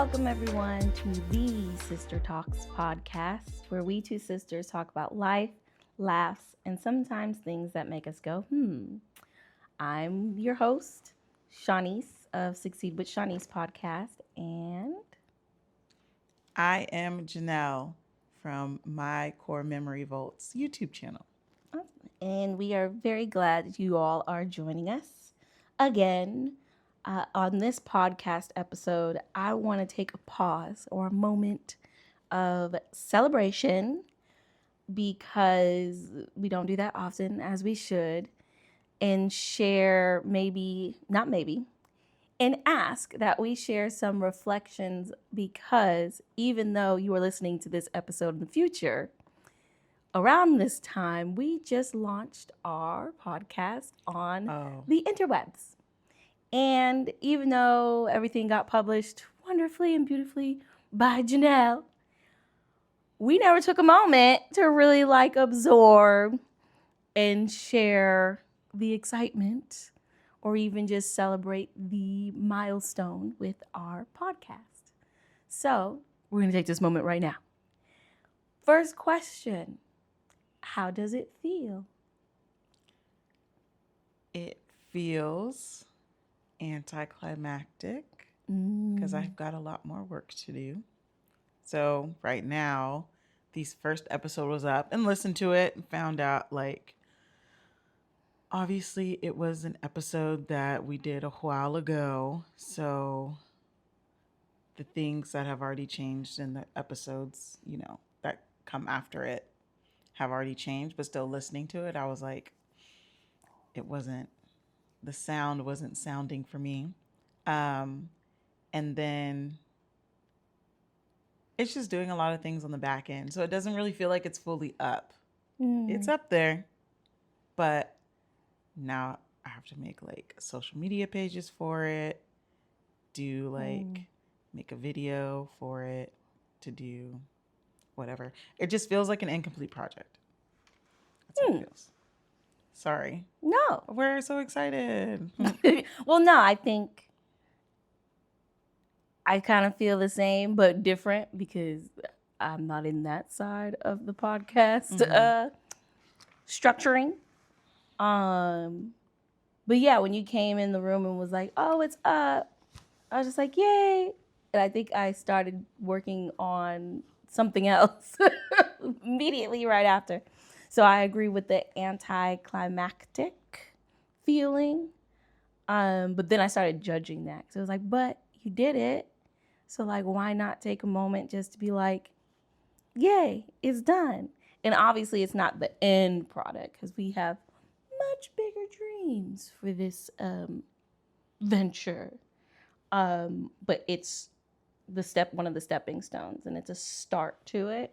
Welcome everyone to the Sister Talks podcast, where we two sisters talk about life, laughs, and sometimes things that make us go, I'm your host, Shanice of Succeed with Shanice podcast, and I am Janelle from My Core Memory Vaults YouTube channel. we are very glad that you all are joining us again. On this podcast episode, I want to take a pause or a moment of celebration because we don't do that often as we should, and share and ask that we share some reflections because even though you are listening to this episode in the future, around this time, we just launched our podcast on the interwebs. And even though everything got published wonderfully and beautifully by Janelle, we never took a moment to really absorb and share the excitement or even just celebrate the milestone with our podcast. So we're going to take this moment right now. First question, how does it feel? It feels anticlimactic because I've got a lot more work to do. So right now, this first episode was up and listened to it and found out obviously it was an episode that we did a while ago. So the things that have already changed in the episodes, that come after it have already changed, but still listening to it, I was like, the sound wasn't sounding for me. And then it's just doing a lot of things on the back end. So it doesn't really feel like it's fully up. It's up there, but now I have to make social media pages for it, do make a video for it, to do whatever. It just feels like an incomplete project. That's how it feels. Sorry. No. We're so excited. Well, no, I think I kind of feel the same, but different because I'm not in that side of the podcast structuring. But yeah, when you came in the room and was like, "Oh, it's up," I was just like, "Yay!" And I think I started working on something else immediately right after. So I agree with the anticlimactic feeling. But then I started judging that. So it was like, but you did it. So why not take a moment just to be like, yay, it's done. And obviously it's not the end product because we have much bigger dreams for this venture. But it's one of the stepping stones, and it's a start to it.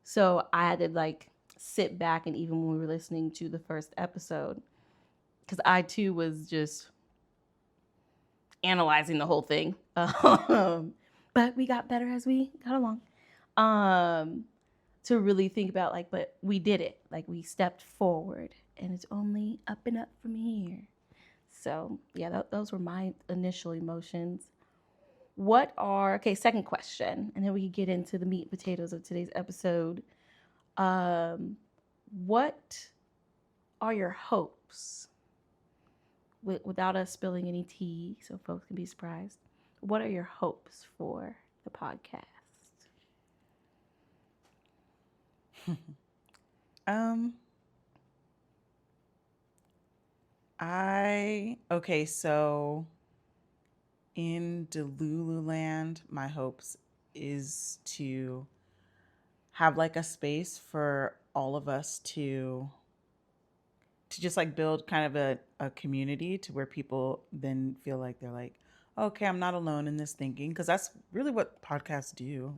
So I had to sit back, and even when we were listening to the first episode, because I too was just analyzing the whole thing. But we got better as we got along. To really think about but we did it. We stepped forward, and it's only up and up from here. So yeah, those were my initial emotions. Second question, and then we can get into the meat and potatoes of today's episode. What are your hopes? Without us spilling any tea, so folks can be surprised, what are your hopes for the podcast? So in Delululand, my hopes is to have a space for all of us to just build kind of a community to where people then feel like they're okay, I'm not alone in this thinking, because that's really what podcasts do.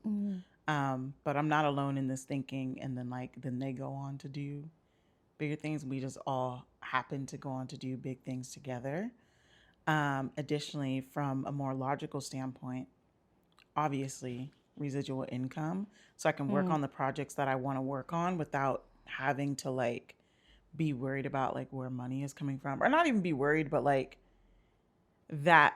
But I'm not alone in this thinking, and then they go on to do bigger things. We just all happen to go on to do big things together. Additionally, from a more logical standpoint, obviously residual income, so I can work on the projects that I want to work on without having to be worried about where money is coming from, or not even be worried, but that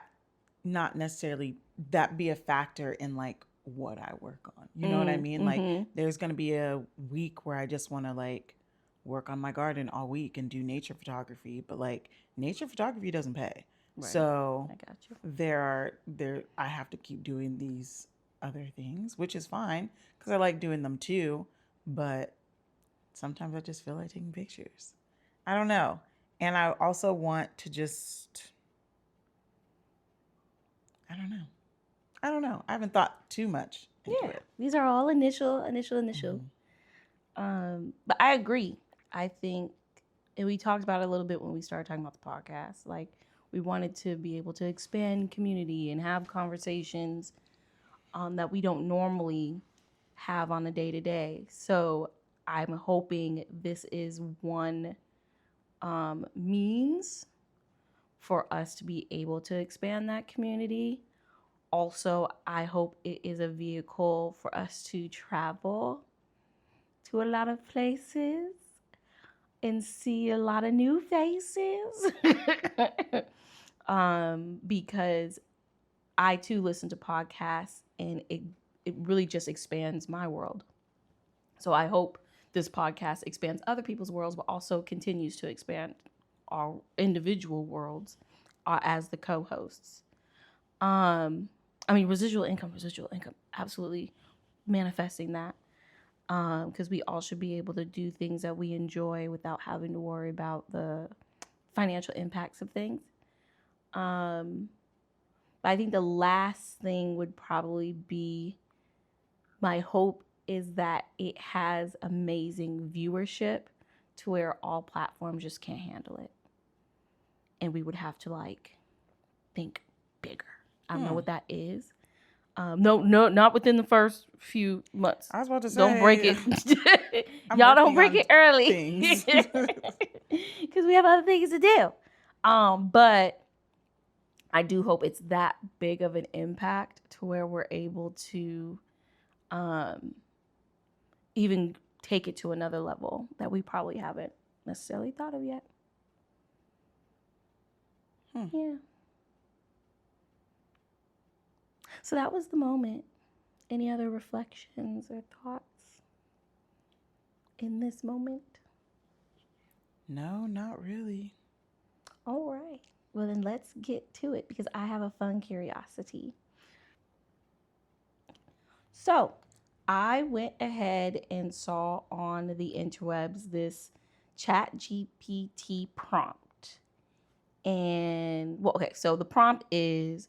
not necessarily that be a factor in like what I work on. You know what I mean? Like there's going to be a week where I just want to like work on my garden all week and do nature photography, but like nature photography doesn't pay. Right. So I got you. I have to keep doing these other things, which is fine because I like doing them too, but sometimes I just feel like taking pictures. I don't know. And I also want to just I don't know. I don't know. I haven't thought too much into it. These are all initial. But I agree. I think, and we talked about it a little bit when we started talking about the podcast. Like, we wanted to be able to expand community and have conversations that we don't normally have on a day to day. So I'm hoping this is one means for us to be able to expand that community. Also, I hope it is a vehicle for us to travel to a lot of places and see a lot of new faces. Because I too listen to podcasts and it really just expands my world. So I hope this podcast expands other people's worlds, but also continues to expand our individual worlds as the co-hosts. Residual income, absolutely manifesting that. Because we all should be able to do things that we enjoy without having to worry about the financial impacts of things. But I think the last thing would probably be, my hope is that it has amazing viewership to where all platforms just can't handle it. And we would have to like think bigger. I don't know what that is. No, not within the first few months. I was about to say, don't break it. Y'all don't break it early, because we have other things to do. But I do hope it's that big of an impact to where we're able to, even take it to another level that we probably haven't necessarily thought of yet. Yeah. So that was the moment. Any other reflections or thoughts in this moment? No, not really. All right. Well, then let's get to it because I have a fun curiosity. So I went ahead and saw on the interwebs this ChatGPT prompt. And, so the prompt is,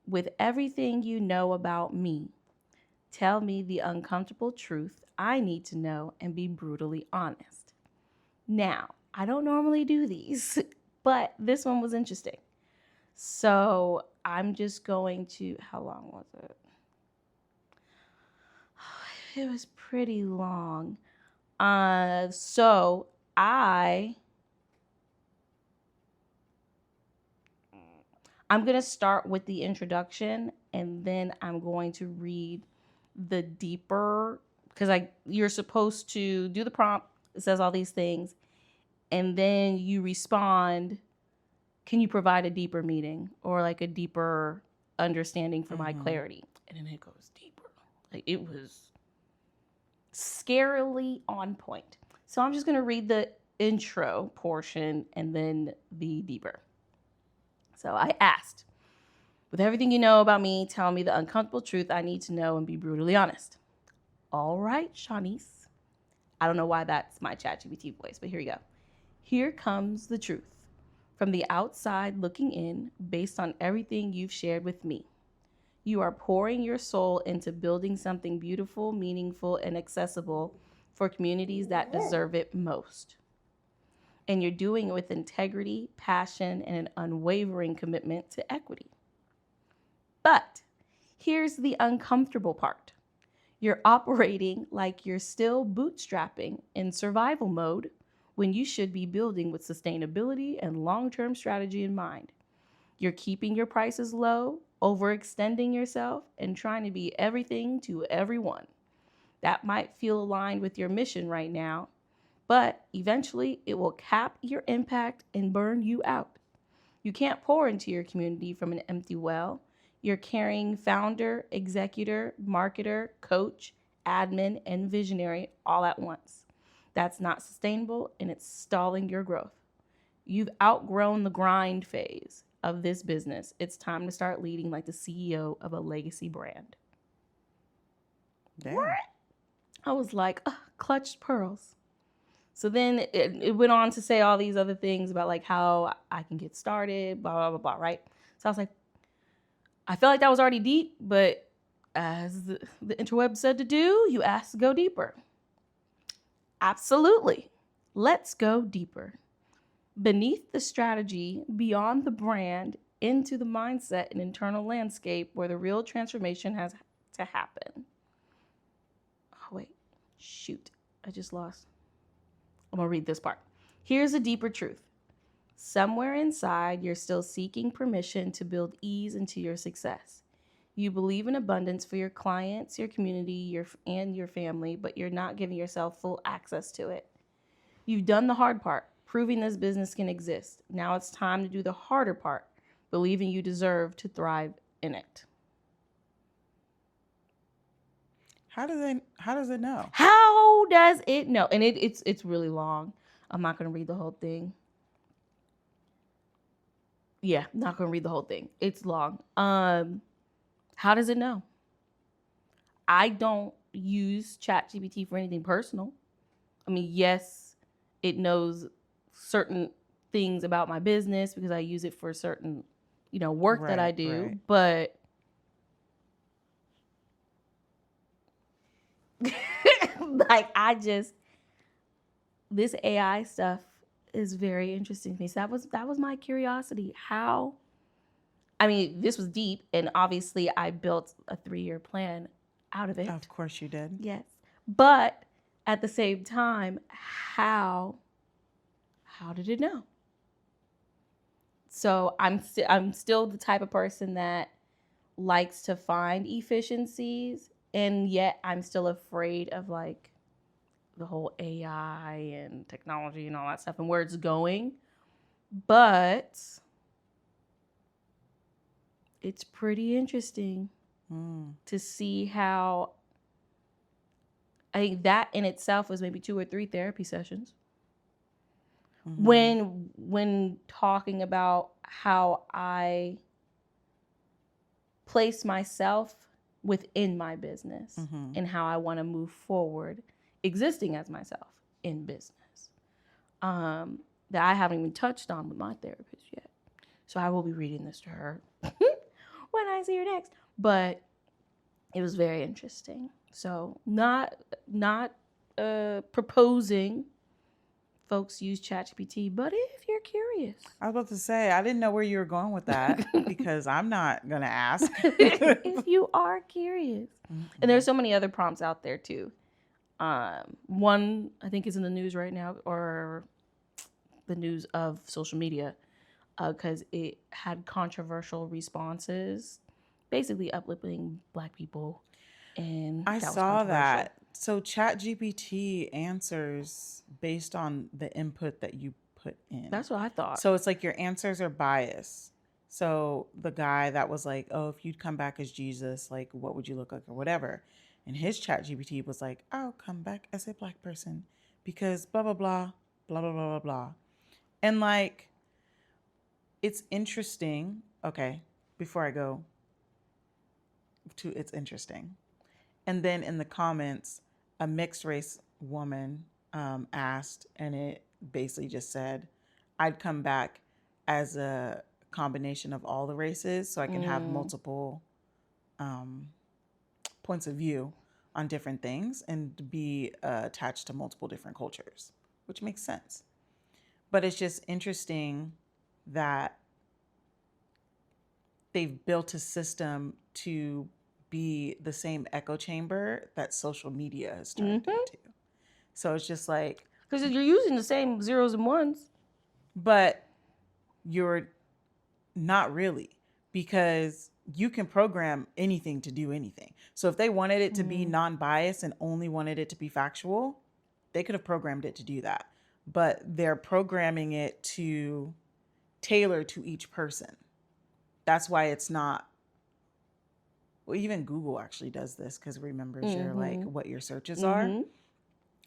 with everything you know about me, tell me the uncomfortable truth I need to know and be brutally honest. Now, I don't normally do these, but this one was interesting. So I'm just going to, how long was it? It was pretty long. So I'm going to start with the introduction and then I'm going to read the deeper, because you're supposed to do the prompt. It says all these things. And then you respond, can you provide a deeper meaning or like a deeper understanding for my clarity? And then it goes deeper. Like, it was scarily on point. So I'm just going to read the intro portion and then the deeper. So I asked, with everything you know about me, tell me the uncomfortable truth I need to know and be brutally honest. All right, Shanice. I don't know why that's my ChatGPT voice, but here you go. Here comes the truth. From the outside looking in, based on everything you've shared with me, you are pouring your soul into building something beautiful, meaningful, and accessible for communities that deserve it most. And you're doing it with integrity, passion, and an unwavering commitment to equity. But here's the uncomfortable part. You're operating like you're still bootstrapping in survival mode when you should be building with sustainability and long-term strategy in mind. You're keeping your prices low, overextending yourself, and trying to be everything to everyone. That might feel aligned with your mission right now, but eventually it will cap your impact and burn you out. You can't pour into your community from an empty well. You're carrying founder, executor, marketer, coach, admin, and visionary all at once. That's not sustainable and it's stalling your growth. You've outgrown the grind phase of this business. It's time to start leading like the CEO of a legacy brand. Damn. What? I was like, clutched pearls. So then it went on to say all these other things about like how I can get started, blah, blah, blah, blah, right? So I was like, I felt like that was already deep, but as the interweb said to do, you asked to go deeper. Absolutely. Let's go deeper. Beneath the strategy, beyond the brand, into the mindset and internal landscape where the real transformation has to happen. Oh, wait. Shoot. I just lost. I'm going to read this part. Here's a deeper truth. Somewhere inside, you're still seeking permission to build ease into your success. You believe in abundance for your clients, your community, and your family, but you're not giving yourself full access to it. You've done the hard part, proving this business can exist. Now it's time to do the harder part, believing you deserve to thrive in it. How does it know? How does it know? And it's really long. I'm not going to read the whole thing. Yeah, not going to read the whole thing. It's long. How does it know? I don't use ChatGPT for anything personal. I mean, yes, it knows certain things about my business because I use it for certain, work that I do. Right. But like this AI stuff is very interesting to me. So that was my curiosity. How? I mean, this was deep, and obviously I built a 3-year plan out of it. Of course you did. Yes. But at the same time, how did it know? So I'm still the type of person that likes to find efficiencies, and yet I'm still afraid of like the whole AI and technology and all that stuff and where it's going. But it's pretty interesting to see how I think that in itself was maybe 2 or 3 therapy sessions. Mm-hmm. When talking about how I place myself within my business and how I want to move forward existing as myself in business, that I haven't even touched on with my therapist yet. So I will be reading this to her when I see her next. But it was very interesting. So not proposing folks use ChatGPT, but if you're curious. I was about to say, I didn't know where you were going with that because I'm not going to ask. If you are curious. And there's so many other prompts out there too. One, I think, is in the news right now, or the news of social media, because it had controversial responses, basically uplifting Black people. And I saw that. So ChatGPT answers based on the input that you put in. That's what I thought. So it's like your answers are biased. So the guy that was like, oh, if you'd come back as Jesus, like, what would you look like or whatever? And his ChatGPT was like, I'll come back as a Black person because blah, blah, blah, blah, blah, blah, blah, blah. And like, it's interesting. Okay, before I go to it's interesting. And then in the comments, a mixed race woman asked, and it basically just said, I'd come back as a combination of all the races so I can have multiple points of view on different things and be attached to multiple different cultures, which makes sense. But it's just interesting that they've built a system to be the same echo chamber that social media has turned into. So it's just like, because you're using the same zeros and ones, but you're not really, because you can program anything to do anything. So if they wanted it to be non-biased and only wanted it to be factual, they could have programmed it to do that. But they're programming it to tailor to each person. That's why it's not well, even Google actually does this because it remembers your like Mm-hmm. what your searches are. Mm-hmm.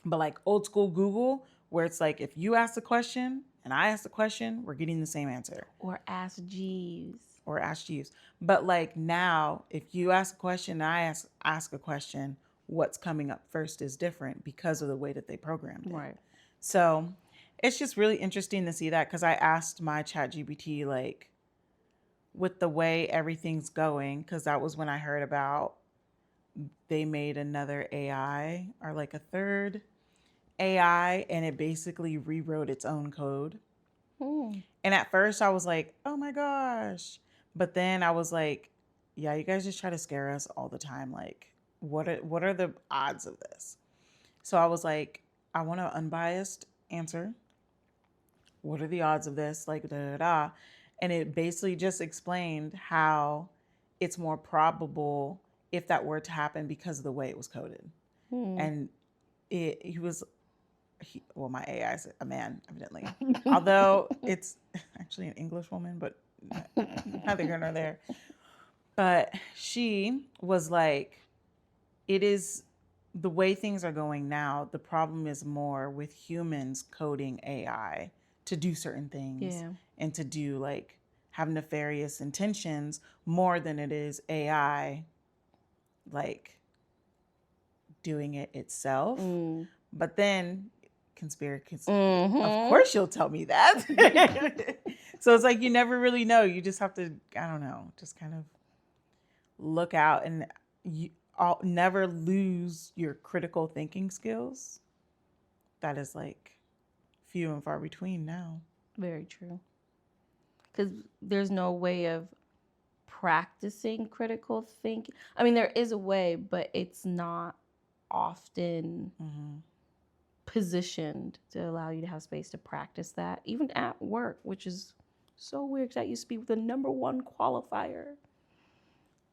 But like old school Google, where it's like if you ask the question and I ask the question, we're getting the same answer. Or Ask Jeeves. Or Ask Jeeves. But like now, if you ask a question and I ask a question, what's coming up first is different because of the way that they programmed it. Right. So it's just really interesting to see that because I asked my ChatGPT like with the way everything's going, because that was when I heard about they made another AI or like a third AI and it basically rewrote its own code. And at first I was like, oh my gosh. But then I was like, yeah, you guys just try to scare us all the time. Like, what are the odds of this? So I was like, I want an unbiased answer. What are the odds of this? Like, da da da. And it basically just explained how it's more probable if that were to happen because of the way it was coded. And well, my AI is a man, evidently. Although it's actually an English woman, but neither here nor there. But she was like, it is the way things are going now. The problem is more with humans coding AI to do certain things and to do like have nefarious intentions more than it is AI like doing it itself. But then conspiracy, of course you'll tell me that. So it's like you never really know. You just have to, I don't know, just kind of look out and never lose your critical thinking skills. That is like few and far between now. Very true. Because there's no way of practicing critical thinking. I mean, there is a way, but it's not often positioned to allow you to have space to practice that, even at work, which is so weird because that used to be the number one qualifier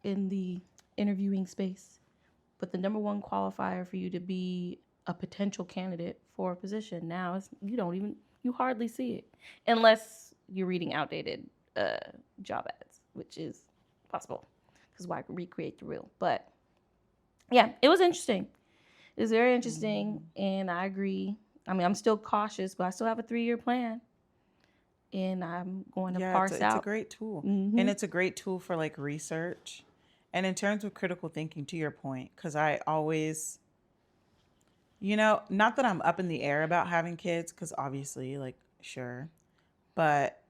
in the interviewing space. But the number one qualifier for you to be a potential candidate for a position now is you hardly see it unless you're reading outdated job ads, which is possible because why recreate the real? But yeah, it was interesting. It was very interesting, and I agree. I mean, I'm still cautious, but I still have a 3-year plan, and I'm going to parse out. It's a great tool, and it's a great tool for like research. And in terms of critical thinking, to your point, because I always, not that I'm up in the air about having kids, because obviously, like, sure, but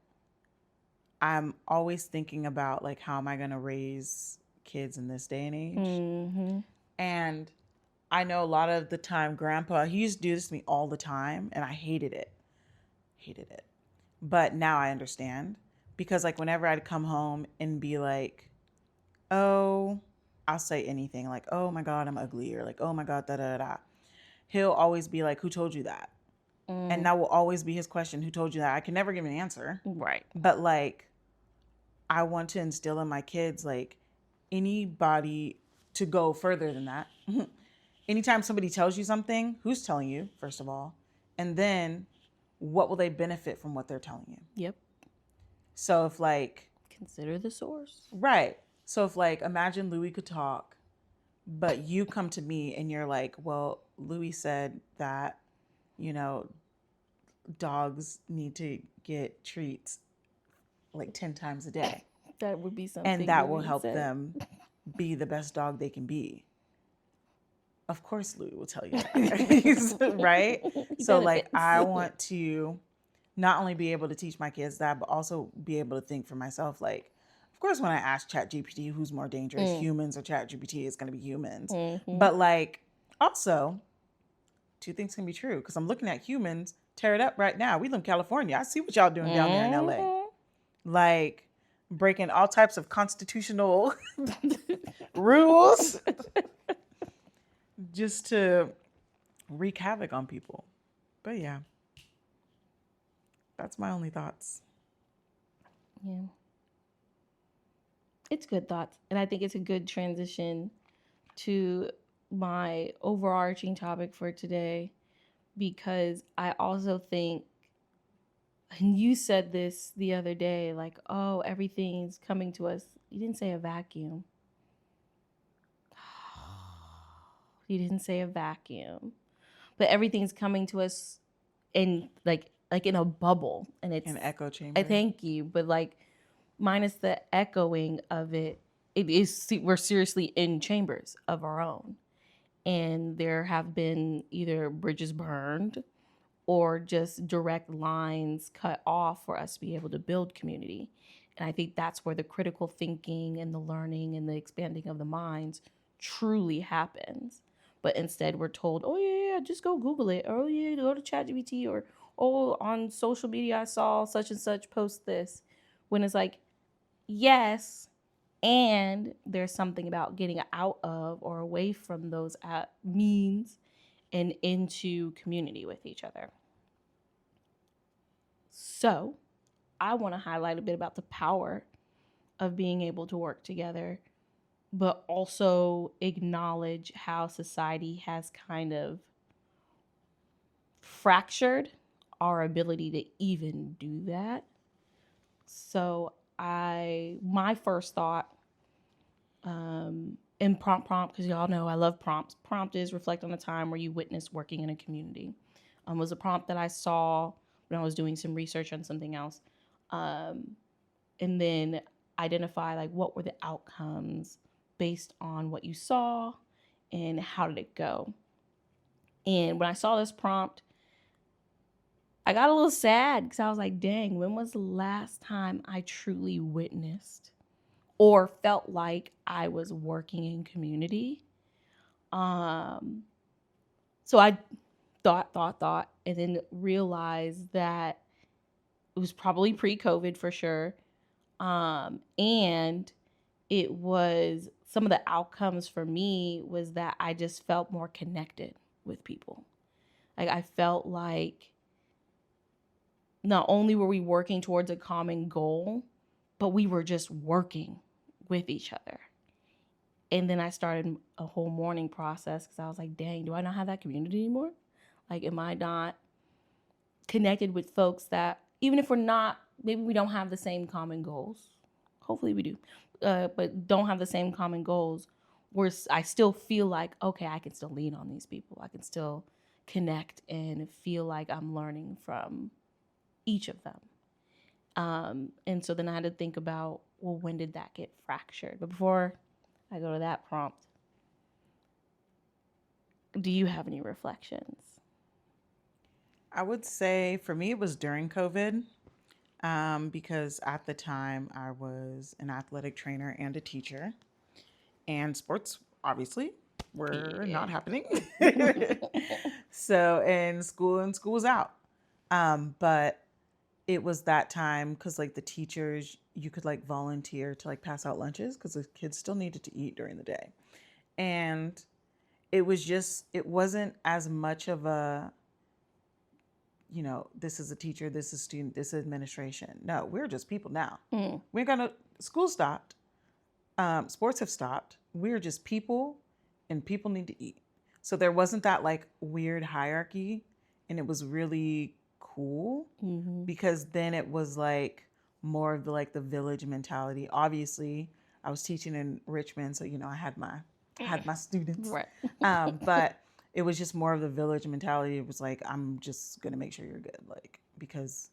I'm always thinking about like how am I going to raise kids in this day and age, and I know a lot of the time, Grandpa, he used to do this to me all the time, and I hated it. But now I understand because, like, whenever I'd come home and be like, "Oh," I'll say anything like, "Oh my God, I'm ugly," or like, "Oh my God, da da da." He'll always be like, "Who told you that?" And that will always be his question, "Who told you that?" I can never give an answer, right? But like, I want to instill in my kids like anybody to go further than that. Anytime somebody tells you something, who's telling you, first of all? And then what will they benefit from what they're telling you? Yep. So if like... Consider the source. Right. So if like, imagine Louis could talk, but you come to me and you're like, well, Louis said that, dogs need to get treats like 10 times a day. That would be something. And that will help them be the best dog they can be. Of course, Louis will tell you that, right? So, like, I want to not only be able to teach my kids that, but also be able to think for myself. Like, of course, when I ask ChatGPT who's more dangerous, humans or ChatGPT, it's going to be humans. But, like, also, two things can be true because I'm looking at humans tear it up right now. We live in California. I see what y'all doing down there in LA. Like, breaking all types of constitutional rules. Just to wreak havoc on people. But yeah, that's my only thoughts. Yeah. It's good thoughts. And I think it's a good transition to my overarching topic for today, because I also think, and you said this the other day, like, oh, everything's coming to us. You didn't say a vacuum. He didn't say a vacuum. But everything's coming to us in like in a bubble, and it's An echo I chamber. thank you, but like minus the echoing of it, we're seriously in chambers of our own, and there have been either bridges burned or just direct lines cut off for us to be able to build community. And I think that's where the critical thinking and the learning and the expanding of the minds truly happens. But instead, we're told, oh, yeah, just go Google it. Or, oh, yeah, go to ChatGPT. Or, oh, on social media, I saw such and such post this. When it's like, yes, and there's something about getting out of or away from those means and into community with each other. So, I want to highlight a bit about the power of being able to work together, but also acknowledge how society has kind of fractured our ability to even do that. So, my first thought, in prompt, because y'all know I love prompts. Prompt is reflect on a time where you witnessed working in a community. Was a prompt that I saw when I was doing some research on something else. And then identify like what were the outcomes based on what you saw and how did it go. And when I saw this prompt, I got a little sad because I was like, dang, when was the last time I truly witnessed or felt like I was working in community? So I thought, and then realized that it was probably pre-COVID for sure. And it was some of the outcomes for me was that I just felt more connected with people. Like I felt like not only were we working towards a common goal, but we were just working with each other. And then I started a whole mourning process because I was like, dang, do I not have that community anymore? Like, am I not connected with folks that, even if we're not, maybe we don't have the same common goals. Hopefully we do, but don't have the same common goals. Where I still feel like, okay, I can still lean on these people. I can still connect and feel like I'm learning from each of them. And so then I had to think about, well, when did that get fractured? But before I go to that prompt, do you have any reflections? I would say for me, it was during COVID, because at the time I was an athletic trainer and a teacher, and sports obviously were not happening. So, and school was out. But it was that time because like the teachers, you could like volunteer to like pass out lunches because the kids still needed to eat during the day. And it was just, it wasn't as much of a, this is a teacher, this is a student, this is administration. No, we're just people now. We're gonna, school stopped, sports have stopped. We're just people, and people need to eat. So there wasn't that like weird hierarchy, and it was really cool because then it was like more of the like the village mentality. Obviously, I was teaching in Richmond, so I had my students, Right. but it was just more of the village mentality. It was like, I'm just gonna make sure you're good, like, because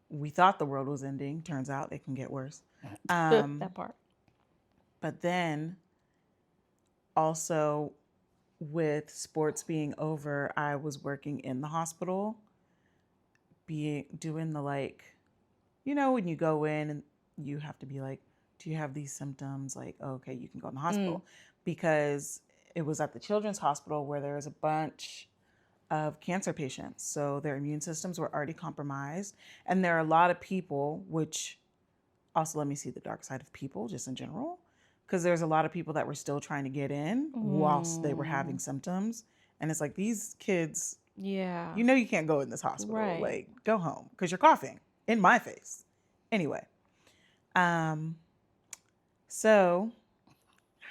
we thought the world was ending. Turns out it can get worse. That part. But then also with sports being over, I was working in the hospital, doing the like, when you go in and you have to be like, do you have these symptoms? Like, oh, okay, you can go in the hospital. Because it was at the children's hospital where there was a bunch of cancer patients. So their immune systems were already compromised. And there are a lot of people, which also let me see the dark side of people just in general, because there's a lot of people that were still trying to get in whilst they were having symptoms. And it's like, these kids, Yeah. you can't go in this hospital. Right. Like, go home because you're coughing in my face. Anyway, so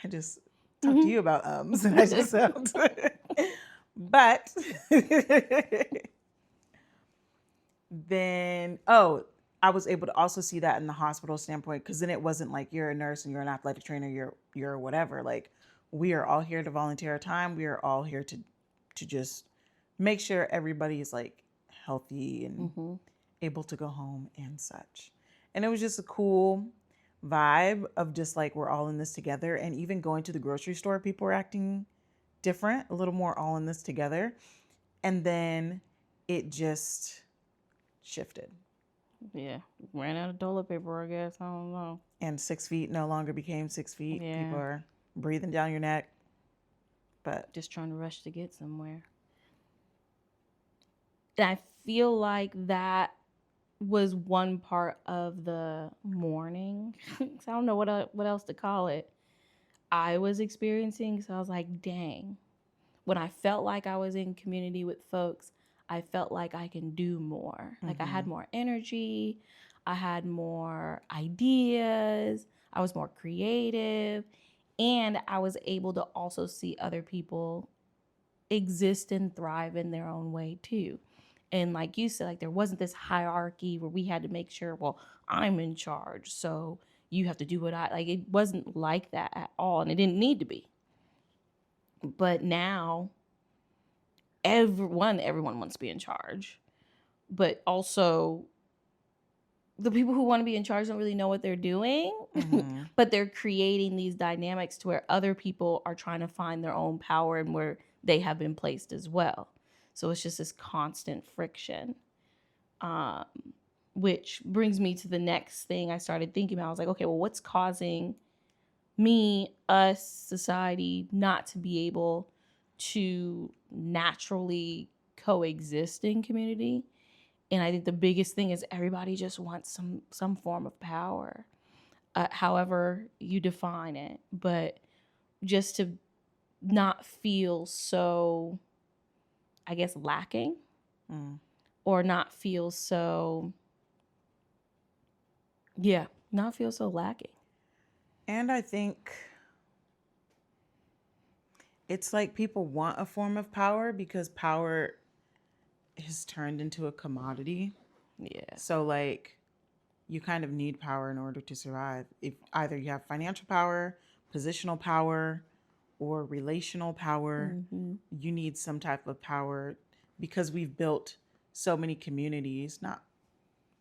I just talked to you about and I just sound. But then, I was able to also see that in the hospital standpoint, because then it wasn't like you're a nurse and you're an athletic trainer, you're whatever. Like, we are all here to volunteer our time. We are all here to just make sure everybody is like healthy and able to go home and such. And it was just a cool vibe of just like we're all in this together. And even going to the grocery store, people were acting different, a little more all in this together. And then it just shifted. Yeah. Ran out of toilet paper, I guess. I don't know. And 6 feet no longer became 6 feet. Yeah. People are breathing down your neck. But just trying to rush to get somewhere. And I feel like that was one part of the morning. I don't know what else to call it. I was experiencing. So I was like, dang. When I felt like I was in community with folks, I felt like I can do more. Like I had more energy. I had more ideas. I was more creative. And I was able to also see other people exist and thrive in their own way too. And like you said, like there wasn't this hierarchy where we had to make sure, well, I'm in charge, so you have to do what I like. It wasn't like that at all, and it didn't need to be. But now everyone wants to be in charge. But also the people who want to be in charge don't really know what they're doing. But they're creating these dynamics to where other people are trying to find their own power and where they have been placed as well. So it's just this constant friction, which brings me to the next thing I started thinking about. I was like, okay, well, what's causing us, society, not to be able to naturally coexist in community? And I think the biggest thing is everybody just wants some form of power, however you define it. But just to not feel so, I guess, lacking or not feel so, not feel so lacking. And I think it's like people want a form of power because power is turned into a commodity. Yeah. So like you kind of need power in order to survive. If either you have financial power, positional power, or relational power, you need some type of power because we've built so many communities, not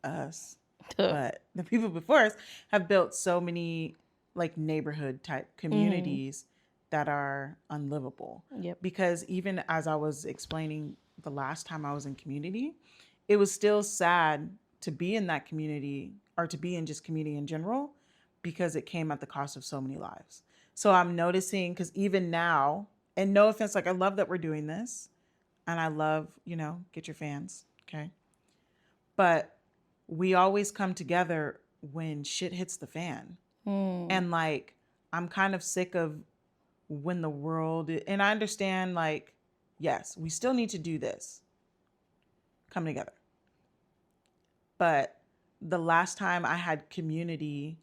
us, but the people before us have built so many like neighborhood type communities that are unlivable. Yep. Because even as I was explaining the last time I was in community, it was still sad to be in that community or to be in just community in general because it came at the cost of so many lives. So I'm noticing, because even now, and no offense, like I love that we're doing this and I love, get your fans, okay? But we always come together when shit hits the fan. And like, I'm kind of sick of when the world, and I understand like, yes, we still need to do this, come together. But the last time I had community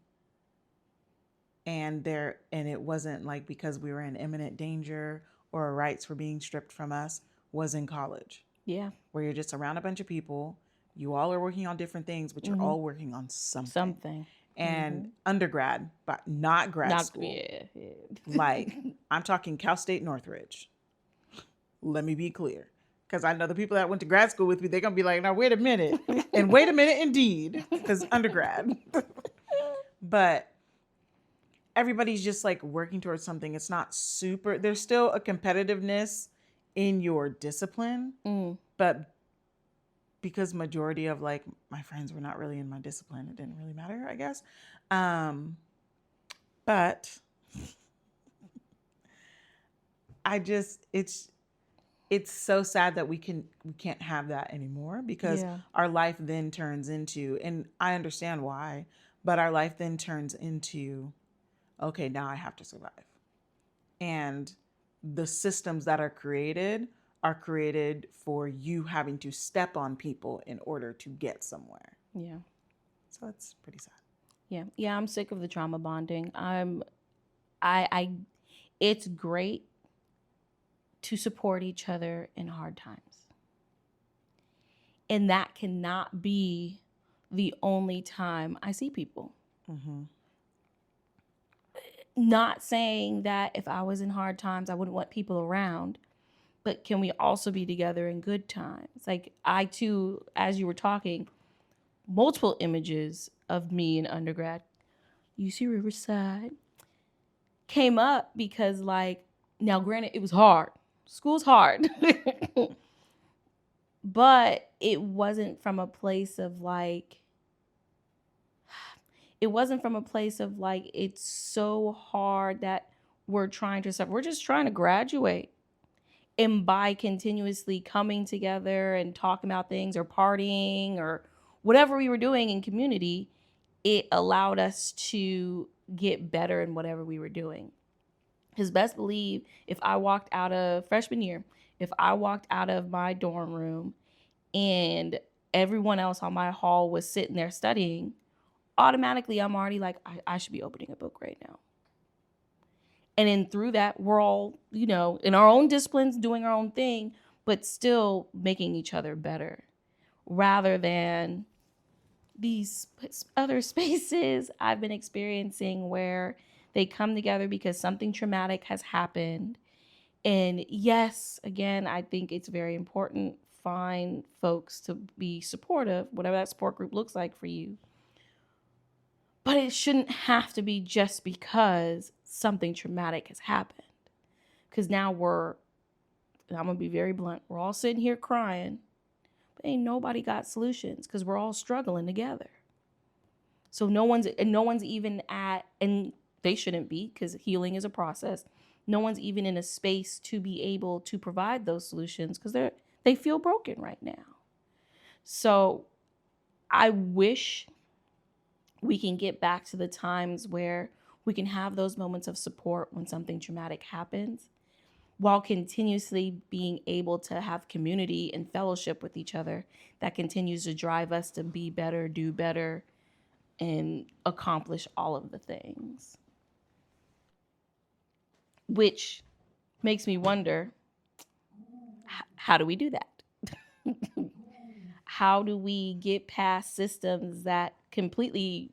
and it wasn't like because we were in imminent danger or our rights were being stripped from us, was in college. Yeah. Where you're just around a bunch of people, you all are working on different things, but you're all working on something. And undergrad, but not grad school. Yeah. Like, I'm talking Cal State Northridge. Let me be clear. Because I know the people that went to grad school with me, they're going to be like, now, wait a minute. And wait a minute, indeed. Because undergrad. But everybody's just like working towards something. It's not super. There's still a competitiveness in your discipline. But because majority of like my friends were not really in my discipline, it didn't really matter, I guess. But it's so sad that we can't have that anymore because our life then turns into, and I understand why, but our life then turns into, okay, now I have to survive. And the systems that are created for you having to step on people in order to get somewhere. Yeah. So it's pretty sad. Yeah. Yeah, I'm sick of the trauma bonding. It's great to support each other in hard times. And that cannot be the only time I see people. Not saying that if I was in hard times, I wouldn't want people around, but can we also be together in good times? Like, I too, as you were talking, multiple images of me in undergrad, UC Riverside, came up because, like, now granted, it was hard. School's hard. But it wasn't from a place of like, it's so hard that we're trying to suffer. We're just trying to graduate. And by continuously coming together and talking about things or partying or whatever we were doing in community, it allowed us to get better in whatever we were doing. Because best believe, if I walked out of freshman year, if I walked out of my dorm room and everyone else on my hall was sitting there studying, automatically I'm already like, I should be opening a book right now. And then through that, we're all, in our own disciplines, doing our own thing, but still making each other better, rather than these other spaces I've been experiencing where they come together because something traumatic has happened. And yes, again, I think it's very important, find folks to be supportive, whatever that support group looks like for you. But it shouldn't have to be just because something traumatic has happened. Because now I'm going to be very blunt, we're all sitting here crying, but ain't nobody got solutions because we're all struggling together. So no one's even at, and they shouldn't be, because healing is a process. No one's even in a space to be able to provide those solutions because they feel broken right now. So I wish we can get back to the times where we can have those moments of support when something traumatic happens, while continuously being able to have community and fellowship with each other that continues to drive us to be better, do better, and accomplish all of the things. Which makes me wonder, how do we do that? How do we get past systems that completely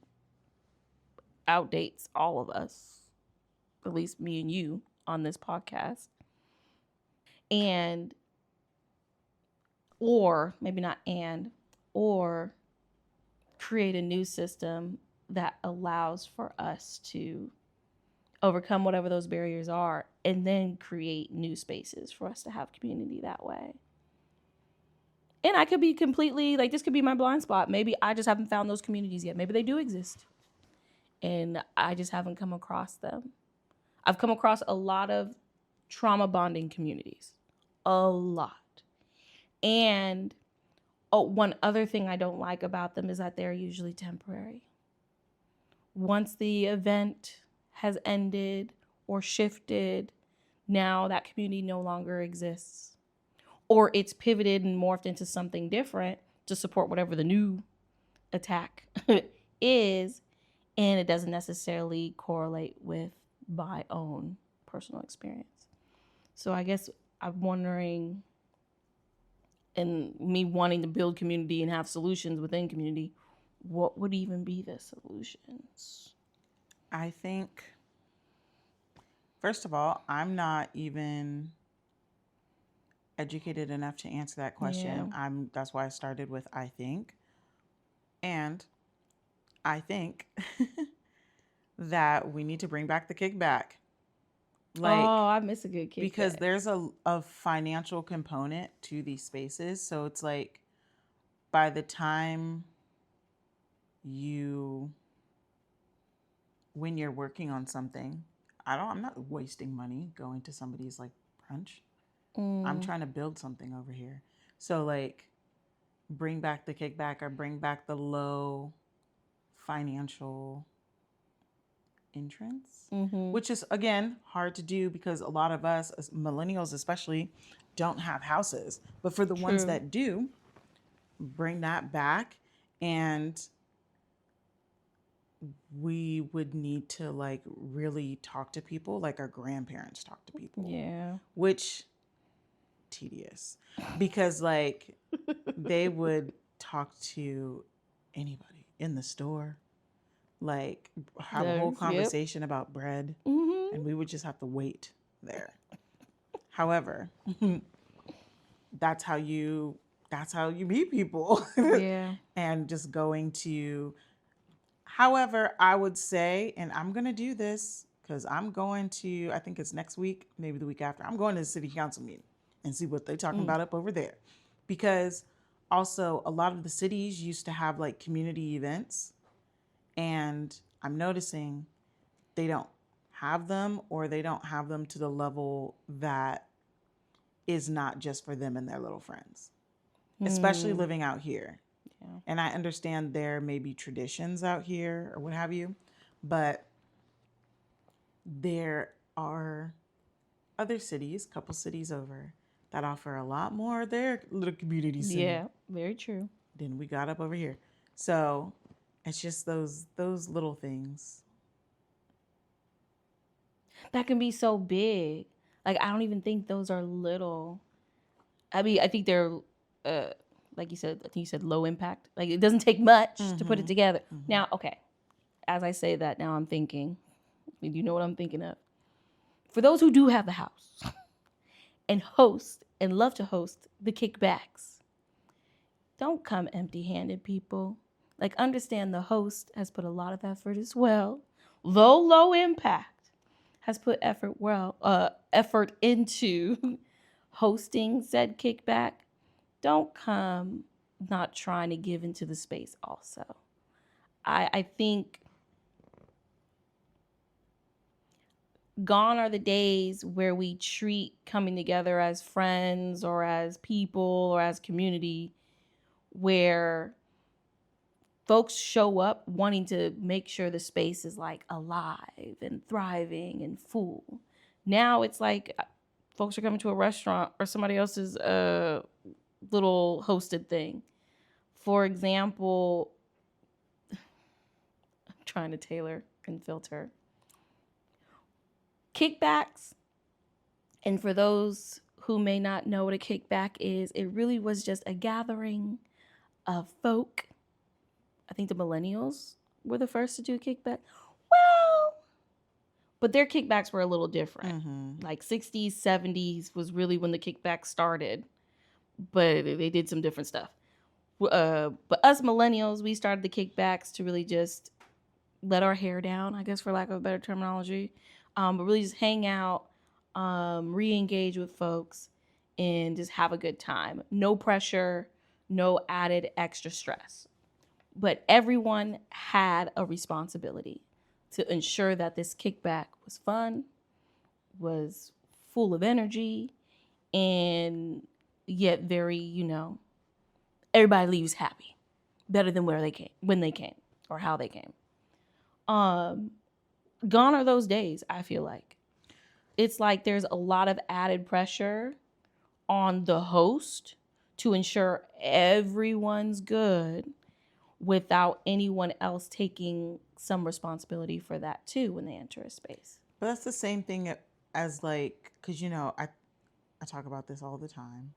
outdates all of us, at least me and you on this podcast? And, or maybe not or create a new system that allows for us to overcome whatever those barriers are, and then create new spaces for us to have community that way. And I could be completely, like, this could be my blind spot. Maybe I just haven't found those communities yet. Maybe they do exist and I just haven't come across them. I've come across a lot of trauma bonding communities, a lot. And one other thing I don't like about them is that they're usually temporary. Once the event has ended or shifted, now that community no longer exists. Or it's pivoted and morphed into something different to support whatever the new attack is, and it doesn't necessarily correlate with my own personal experience. So I guess I'm wondering, and me wanting to build community and have solutions within community, what would even be the solutions? I think, first of all, I'm not even educated enough to answer that question. Yeah. That's why I started with I think. And I think that we need to bring back the kickback. Like, oh, I miss a good kickback. Because there's a financial component to these spaces. So it's like, by the time when you're working on something, I'm not wasting money going to somebody's like brunch. I'm trying to build something over here. So like, bring back the kickback or bring back the low financial entrance, which is, again, hard to do because a lot of us, as millennials especially, don't have houses. But for the ones that do, bring that back. And we would need to like really talk to people like our grandparents talk to people. Yeah. Which, tedious, because like they would talk to anybody in the store, like have a whole Yep. conversation about bread, Mm-hmm. and we would just have to wait there. However, that's how you meet people. Yeah. And just going to, however, I would say, and I'm going to do this because I'm going to, I think it's next week, maybe the week after, I'm going to the city council meeting and see what they're talking about up over there. Because also, a lot of the cities used to have like community events, and I'm noticing they don't have them, or they don't have them to the level that is not just for them and their little friends, especially living out here. Yeah. And I understand there may be traditions out here or what have you, but there are other cities, couple cities over, that offer a lot more of their little community center Yeah. Very true. than we got up over here. So it's just those little things. That can be so big. Like I don't even think those are little. I mean, I think they're, uh, like you said. I think you said low impact. Like it doesn't take much to put it together. Now, okay. As I say that, now I'm thinking. You know what I'm thinking of? For those who do have the house and host and love to host the kickbacks, don't come empty-handed, people. Like understand the host has put a lot of effort as well, though low impact, has put effort into hosting said kickback. Don't come not trying to give into the space also. I think gone are the days where we treat coming together as friends or as people or as community where folks show up wanting to make sure the space is like alive and thriving and full. Now it's like folks are coming to a restaurant or somebody else's little hosted thing. For example, I'm trying to tailor and filter kickbacks. And for those who may not know what a kickback is, it really was just a gathering of folk. I think the millennials were the first to do a kickback. Well, but their kickbacks were a little different. Like 60s, 70s was really when the kickback started, but they did some different stuff. But us millennials, we started the kickbacks to really just let our hair down, I guess, for lack of a better terminology, but really just hang out, re-engage with folks, and just have a good time. No pressure, no added extra stress. But everyone had a responsibility to ensure that this kickback was fun, was full of energy, and yet very, everybody leaves happy, better than where they came, when they came, or how they came. Gone are those days, I feel like. It's like there's a lot of added pressure on the host to ensure everyone's good without anyone else taking some responsibility for that too when they enter a space. But that's the same thing as like, because I talk about this all the time,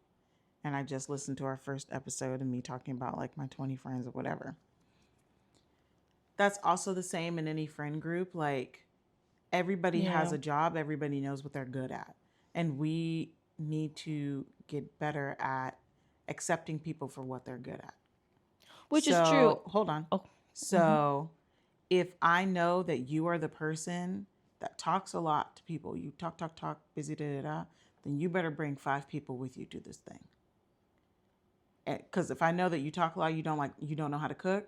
and I just listened to our first episode and me talking about like my 20 friends or whatever. That's also the same in any friend group. Like everybody has a job, everybody knows what they're good at, and we need to get better at accepting people for what they're good at. Which is true. Hold on. Oh. So if I know that you are the person that talks a lot to people, you talk, busy, then you better bring 5 people with you to this thing. Because if I know that you talk a lot, you don't know how to cook,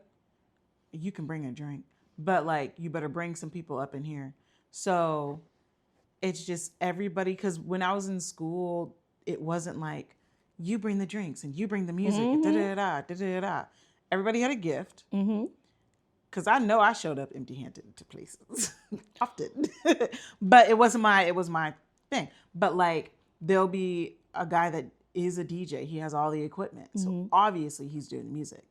you can bring a drink, but like you better bring some people up in here. So it's just everybody. Because when I was in school, it wasn't like you bring the drinks and you bring the music. Everybody had a gift. Because I know I showed up empty-handed to places often, but it was my thing. But like there'll be a guy that is a DJ. He has all the equipment, so obviously he's doing the music.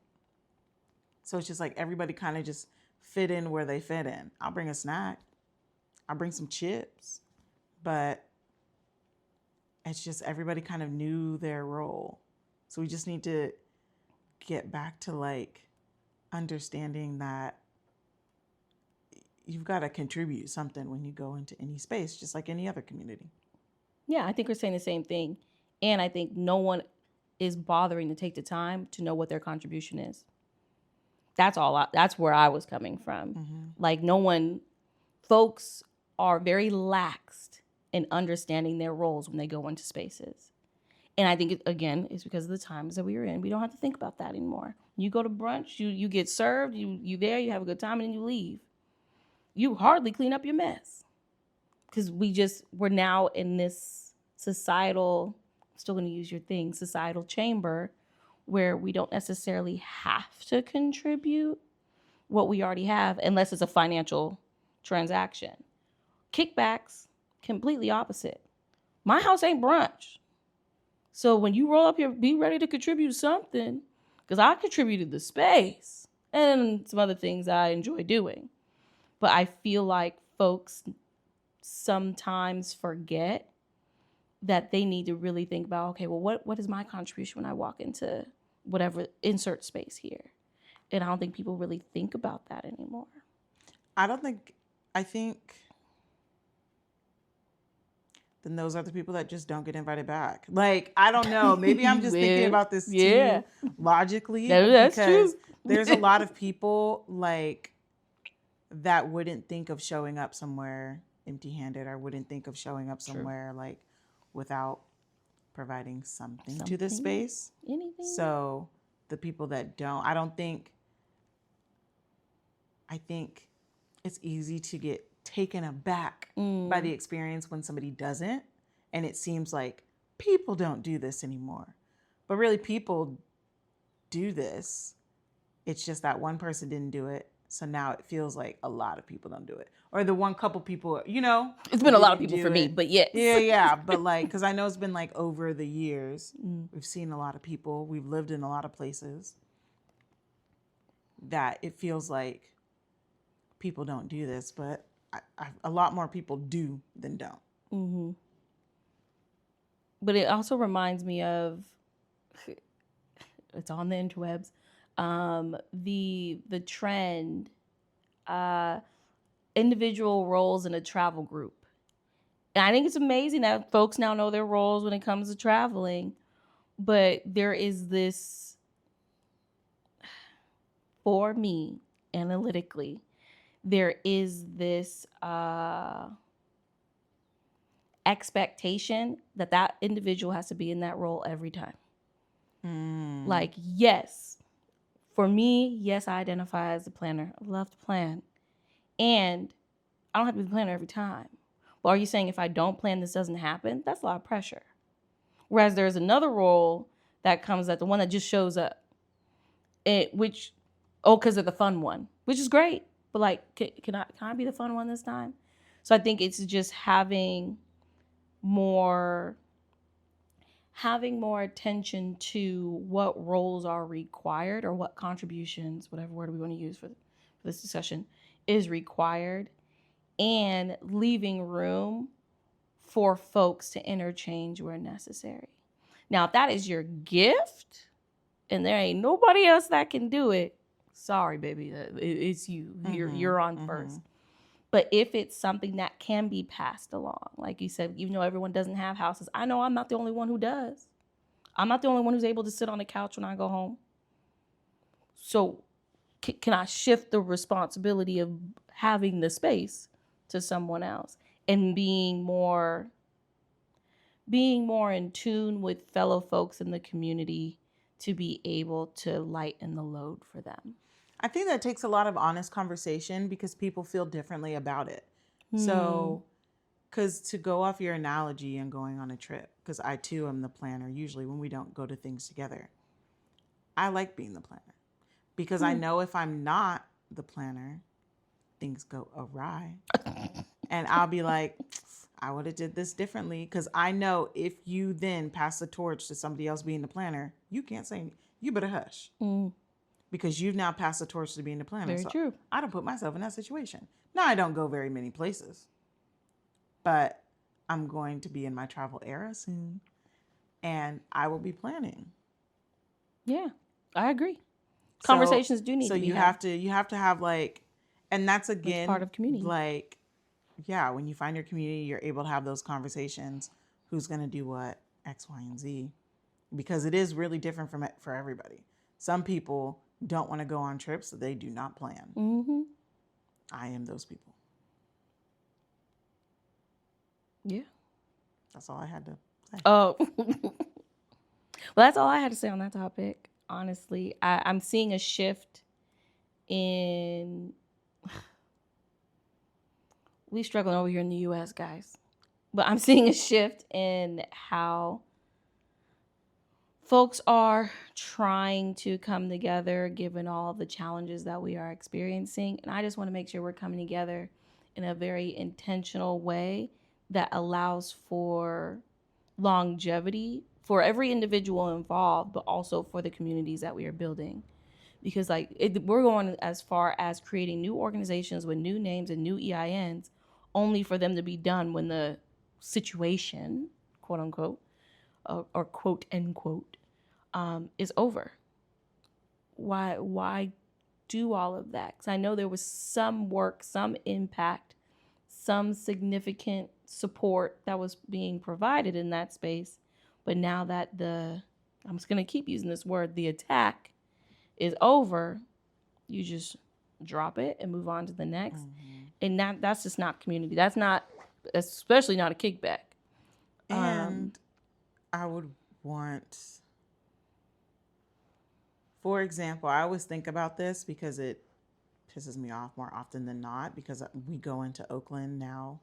So it's just like everybody kind of just fit in where they fit in. I'll bring a snack. I'll bring some chips. But it's just everybody kind of knew their role. So we just need to get back to like understanding that you've got to contribute something when you go into any space, just like any other community. Yeah, I think we're saying the same thing. And I think no one is bothering to take the time to know what their contribution is. That's where I was coming from. Mm-hmm. Like no one, folks are very laxed in understanding their roles when they go into spaces. And I think, again, it's because of the times that we were in. We don't have to think about that anymore. You go to brunch, you get served, you there, you have a good time, and then you leave. You hardly clean up your mess. Because we're now in this societal, I'm still going to use your thing, societal chamber where we don't necessarily have to contribute what we already have unless it's a financial transaction. Kickbacks, completely opposite. My house ain't brunch. So when you roll up here, be ready to contribute something, because I contributed the space and some other things I enjoy doing. But I feel like folks sometimes forget that they need to really think about, okay, well, what is my contribution when I walk into whatever insert space here? And I don't think people really think about that anymore. I think then those are the people that just don't get invited back. Like, I don't know. Maybe I'm just thinking about this too logically. That's because true. There's a lot of people like that wouldn't think of showing up somewhere empty-handed, or wouldn't think of showing up somewhere like without providing something to the space. Anything. So the people that don't, I think it's easy to get taken aback by the experience when somebody doesn't. And it seems like people don't do this anymore. But really, people do this. It's just that one person didn't do it. So now it feels like a lot of people don't do it. Or the one couple people, It's been a lot of people for me, but yes. Yeah. But like, because I know it's been like over the years, we've seen a lot of people. We've lived in a lot of places that it feels like people don't do this, but a lot more people do than don't. Mm-hmm. But it also reminds me of, it's on the interwebs, the trend, individual roles in a travel group. And I think it's amazing that folks now know their roles when it comes to traveling. But there is this, for me, analytically, there is this expectation that individual has to be in that role every time. Like, yes, for me, yes, I identify as a planner. I love to plan. And I don't have to be the planner every time. But are you saying if I don't plan, this doesn't happen? That's a lot of pressure. Whereas there's another role that comes at the one that just shows up. Because of the fun one, which is great. But like, can I be the fun one this time? So I think it's just having more attention to what roles are required, or what contributions, whatever word we want to use for this discussion, is required, and leaving room for folks to interchange where necessary. Now, if that is your gift and there ain't nobody else that can do it, sorry, baby, it's you. You're on first. But if it's something that can be passed along, like you said, even though everyone doesn't have houses, I know I'm not the only one who does. I'm not the only one who's able to sit on the couch when I go home. So can I shift the responsibility of having the space to someone else, and being more in tune with fellow folks in the community to be able to lighten the load for them? I think that takes a lot of honest conversation, because people feel differently about it. So, because to go off your analogy and going on a trip, because I too am the planner usually when we don't go to things together. I like being the planner, because I know if I'm not the planner, things go awry. And I'll be like, I would have did this differently, because I know if you then pass the torch to somebody else being the planner, you can't say anything. You better hush. Because you've now passed the torch to being the planner. Very true. I don't put myself in that situation. Now, I don't go very many places, but I'm going to be in my travel era soon, and I will be planning. Yeah, I agree. Conversations do need to be had. So you have to have like, And that's It's again, part of community. like, yeah, when you find your community, you're able to have those conversations. Who's going to do what, X, Y, and Z? Because it is really different for everybody. Some people don't want to go on trips that they do not plan. Mm-hmm. I am those people. Yeah. That's all I had to say. Oh. Well, that's all I had to say on that topic. Honestly, I'm seeing a shift in. We struggling over here in the U.S., guys, but I'm seeing a shift in how folks are trying to come together given all the challenges that we are experiencing. And I just want to make sure we're coming together in a very intentional way that allows for longevity for every individual involved, but also for the communities that we are building. Because we're going as far as creating new organizations with new names and new EINs, only for them to be done when the situation, quote unquote, or quote unquote, is over. Why do all of that? Because I know there was some work, some impact, some significant support that was being provided in that space. But now that I'm just going to keep using this word, the attack is over, you just drop it and move on to the next. And that's just not community. That's not, especially not a kickback. And I would want, for example, I always think about this because it pisses me off more often than not, because we go into Oakland now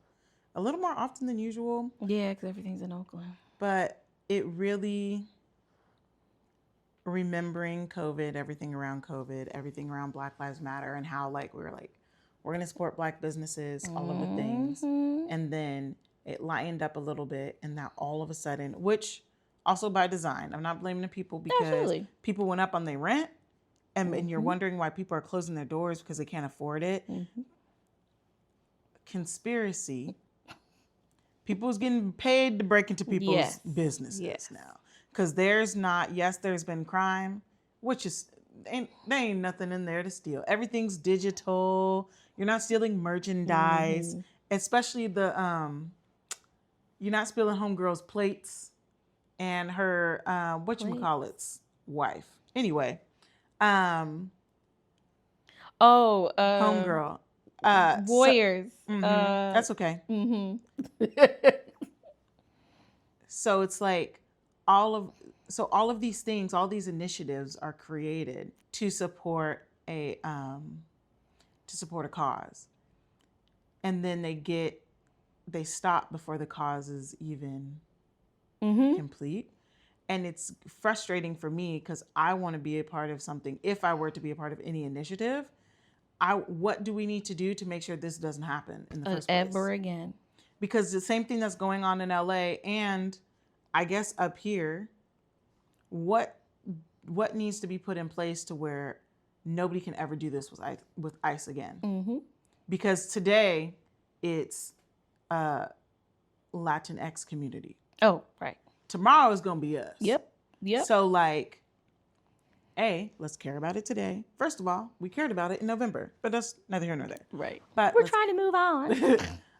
a little more often than usual. Yeah, because everything's in Oakland. But it really, remembering COVID, everything around Black Lives Matter, and how we're going to support Black businesses, all of the things. And then it lightened up a little bit, and now all of a sudden, which also by design, I'm not blaming the people, because people went up on their rent, and you're wondering why people are closing their doors because they can't afford it. Conspiracy. People's getting paid to break into people's businesses now. Because there's been crime, which is, there ain't nothing in there to steal. Everything's digital. You're not stealing merchandise, especially you're not stealing homegirl's plates and her, whatchamacallit's wife. Anyway, homegirl. Warriors. That's okay. So it's like all of these things, all these initiatives are created to support a cause, and then they stop before the cause is even complete. And it's frustrating for me because I want to be a part of something. If I were to be a part of any initiative, what do we need to do to make sure this doesn't happen in the first place? Ever again. Because the same thing that's going on in LA and I guess up here, what needs to be put in place to where nobody can ever do this with ICE again? Because today it's Latinx community. Oh, right. Tomorrow is going to be us. Yep. So let's care about it today. First of all, we cared about it in November, but that's neither here nor there. Right. But we're trying to move on.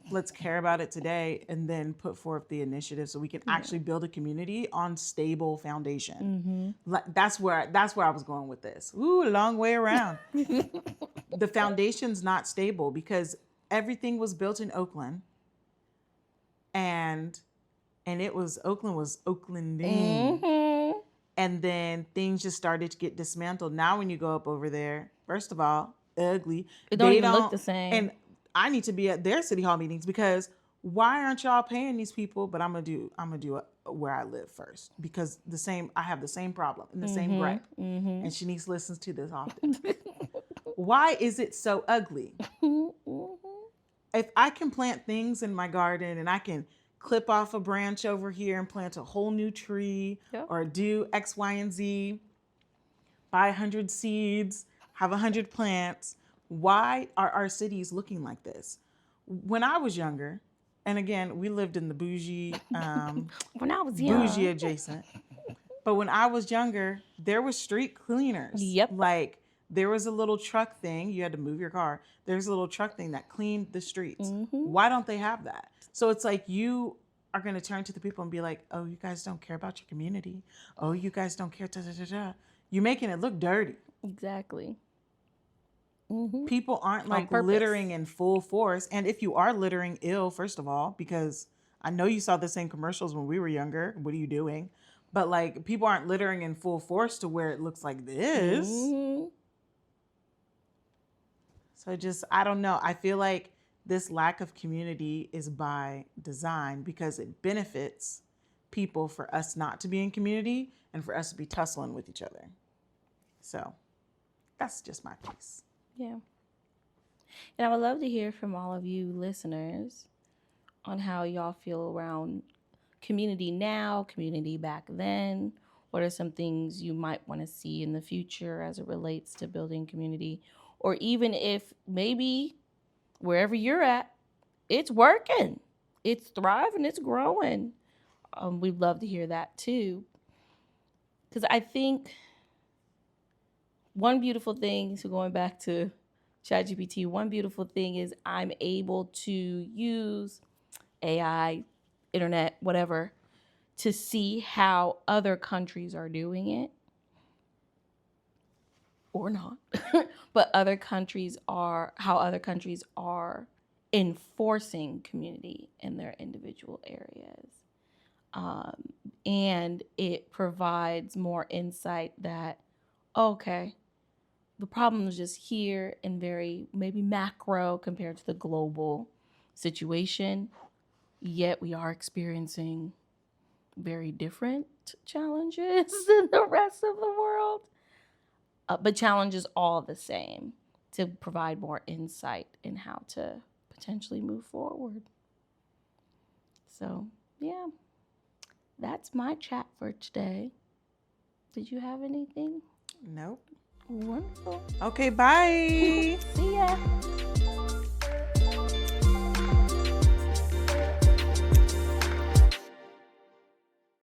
Let's care about it today and then put forth the initiative so we can actually build a community on stable foundation. That's where I was going with this. Ooh, a long way around. The foundation's not stable because everything was built in Oakland, and Oakland was Oaklanding. And then things just started to get dismantled. Now when you go up over there, first of all, ugly. It don't even look the same. And I need to be at their city hall meetings because why aren't y'all paying these people? But I'm gonna do it where I live first, because I have the same problem and the same gripe. And Shanice listens to this often. Why is it so ugly? If I can plant things in my garden and I can clip off a branch over here and plant a whole new tree, or do X, Y, and Z, buy 100 seeds, have 100 plants. Why are our cities looking like this? When I was younger, and again, we lived in the bougie, when I was young, bougie adjacent. But when I was younger, there were street cleaners. Yep. Like There was a little truck thing. You had to move your car. There's a little truck thing that cleaned the streets. Mm-hmm. Why don't they have that? So it's like you are going to turn to the people and be like, oh, you guys don't care about your community. Oh, you guys don't care. Da, da, da, da. You're making it look dirty. Exactly. Mm-hmm. People aren't like purpose. littering in full force. And if you are littering ill, first of all, because I know you saw the same commercials when we were younger. What are you doing? But like people aren't littering in full force to where it looks like this. Mm-hmm. So I don't know. I feel like this lack of community is by design because it benefits people for us not to be in community and for us to be tussling with each other. So that's just my piece. Yeah. And I would love to hear from all of you listeners on how y'all feel around community now, community back then. What are some things you might want to see in the future as it relates to building community? Or even if maybe wherever you're at, it's working, it's thriving, it's growing. We'd love to hear that too. Because I think one beautiful thing, so going back to ChatGPT, one beautiful thing is I'm able to use AI, internet, whatever, to see how other countries are doing it. Or not, but how other countries are enforcing community in their individual areas. And it provides more insight that, okay, the problem is just here and very maybe macro compared to the global situation, yet we are experiencing very different challenges than the rest of the world. But challenges all the same to provide more insight in how to potentially move forward. So, yeah, that's my chat for today. Did you have anything? Nope. Wonderful. Okay, bye. See ya.